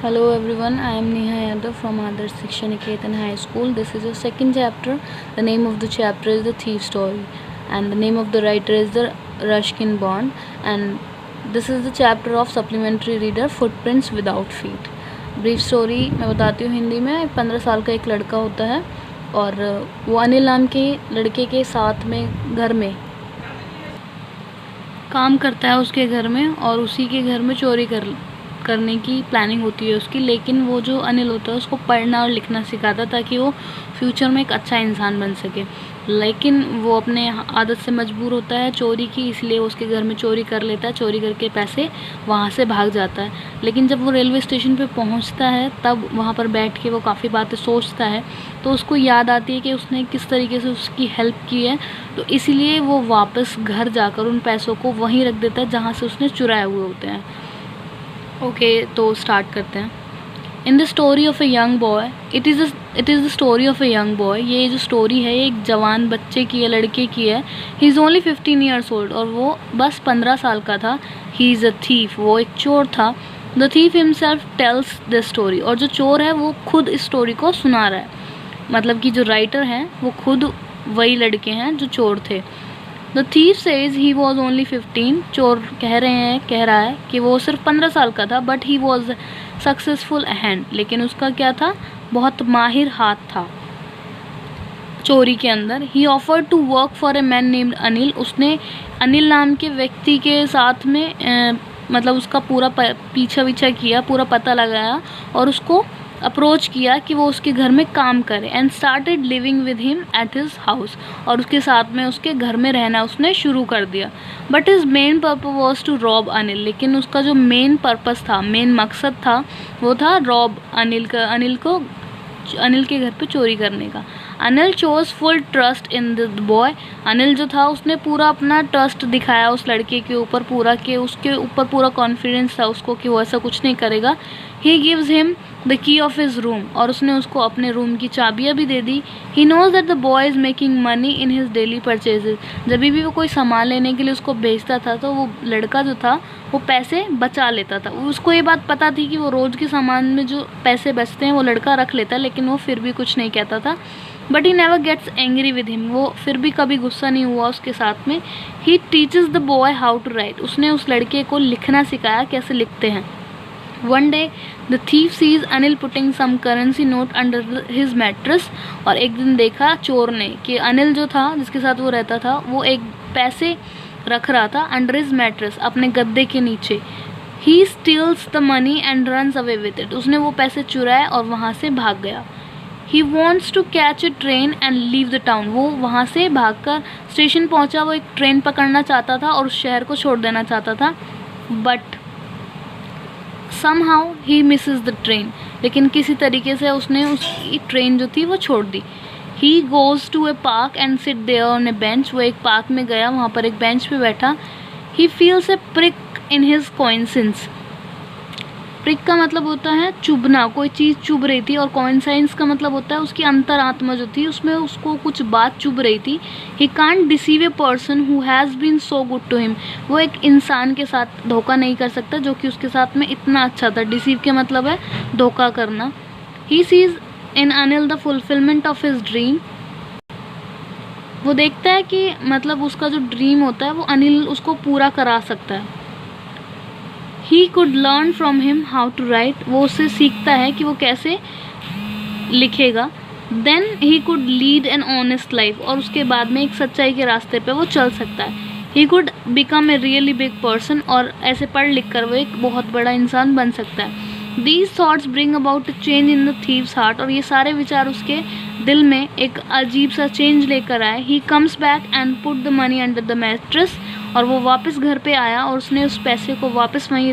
Hello everyone, I am Neha Yadav from Adarsh Shiksha Niketan High School. This is the second chapter. The name of the chapter is The Thief Story, and the name of the writer is the Ruskin Bond, and this is the chapter of supplementary reader Footprints Without Feet. Brief story मैं बताती हूँ हिंदी में। 15 साल का एक लड़का होता है और वो अनिल नाम के लड़के के साथ में घर में काम करता है उसके घर में, और उसी के घर में चोरी करने की प्लानिंग होती है उसकी। लेकिन वो जो अनिल होता है उसको पढ़ना और लिखना सिखाता ताकि वो फ्यूचर में एक अच्छा इंसान बन सके। लेकिन वो अपने आदत से मजबूर होता है चोरी की, इसलिए वो उसके घर में चोरी कर लेता है। चोरी करके पैसे वहाँ से भाग जाता है। लेकिन जब वो रेलवे स्टेशन पे पहुँचता है तब वहाँ पर बैठ के वो काफ़ी बातें सोचता है, तो उसको याद आती है कि उसने किस तरीके से उसकी हेल्प की है। तो इसीलिए वो वापस घर जाकर उन पैसों को वहीं रख देता है जहाँ से उसने चुराए हुए होते हैं। ओके, तो स्टार्ट करते हैं। In the story of a young boy, it is the story of a young boy. ये जो स्टोरी है ये एक जवान बच्चे की है, लड़के की है। He is only 15 years old, और वो बस 15 साल का था। ही इज़ अ थीफ, वो एक चोर था। The thief himself tells the story, और जो चोर है वो खुद इस स्टोरी को सुना रहा है। मतलब कि जो राइटर हैं वो खुद वही लड़के हैं जो चोर थे। The thief says he was only 15। चोर कह रहा है कि वो सिर्फ 15 साल का था, but he was successful hand. लेकिन उसका क्या था, बहुत माहिर हाथ था चोरी के अंदर। He offered to work for a man named Anil. उसने अनिल नाम के व्यक्ति के साथ में मतलब उसका पूरा पीछा किया, पूरा पता लगाया और उसको अप्रोच किया कि वो उसके घर में काम करे। And started living with him at his house, और उसके साथ में उसके घर में रहना उसने शुरू कर दिया। But his main purpose was to rob Anil. लेकिन उसका जो मेन पर्पस था, मेन मकसद था, वो था रॉब अनिल के घर पे चोरी करने का। Anil chose full trust in the boy. Anil जो था उसने पूरा अपना ट्रस्ट दिखाया उस लड़के के ऊपर, उसके ऊपर पूरा कॉन्फिडेंस था उसको कि वो ऐसा कुछ नहीं करेगा। He gives him the key of his room, और उसने उसको अपने रूम की चाबियाँ भी दे दी। He knows that the boy is making money in his daily purchases. जब भी वो कोई सामान लेने के लिए उसको भेजता था तो वो लड़का जो था वो पैसे बचा लेता था। उसको ये बात पता थी कि वो रोज़ के सामान में जो पैसे बचते हैं वो लड़का रख लेता है, लेकिन वो फिर भी कुछ नहीं कहता था। But he never gets angry with him, वो फिर भी कभी गुस्सा नहीं हुआ उसके साथ में। He teaches the boy how to write, उसने उस लड़के को लिखना सिखाया, कैसे लिखते हैं। One day the thief sees Anil putting some currency note under his mattress, और एक दिन देखा चोर ने कि अनिल जो था जिसके साथ वो रहता था वो एक पैसे रख रहा था अंडर हिज मैट्रेस, अपने गद्दे के नीचे। He steals the money and runs away with it, उसने वो पैसे चुराए और वहाँ से भाग गया। He wants to catch a train and leave the town, वो वहाँ से भागकर स्टेशन पहुँचा। वो एक ट्रेन पकड़ना चाहता था और उस शहर को छोड़ देना चाहता था। But somehow he misses the train, लेकिन किसी तरीके से उसने उसकी ट्रेन जो थी वो छोड़ दी। He goes to a park and sit there on a bench, वो एक पार्क में गया, वहाँ पर एक बेंच पे बैठा। He feels a prick in his conscience, prick का मतलब होता है चुभना, कोई चीज़ चुभ रही थी, और कॉइंसाइंस का मतलब होता है उसकी अंतरात्मा जो थी उसमें उसको कुछ बात चुभ रही थी। He can't deceive a person who has been so good to him, वो एक इंसान के साथ धोखा नहीं कर सकता जो कि उसके साथ में इतना अच्छा था। डिसीव के मतलब है धोखा करना। He sees in Anil the fulfilment of his dream, वो देखता है कि मतलब उसका जो ड्रीम होता है वो अनिल उसको पूरा करा सकता है। He could learn from him how to write, वो उससे सीखता है कि वो कैसे लिखेगा। Then he could lead an honest life, और उसके बाद में एक सच्चाई के रास्ते पे वो चल सकता है। He could become a really big person, और ऐसे पढ़ लिख कर वो एक बहुत बड़ा इंसान बन सकता है। These thoughts bring about a change in the thief's heart, और ये सारे विचार उसके दिल में एक अजीब सा चेंज लेकर आए। He comes back and put the money under the mattress, और वो वापस घर पे आया और उसने उस पैसे को वापस वहीं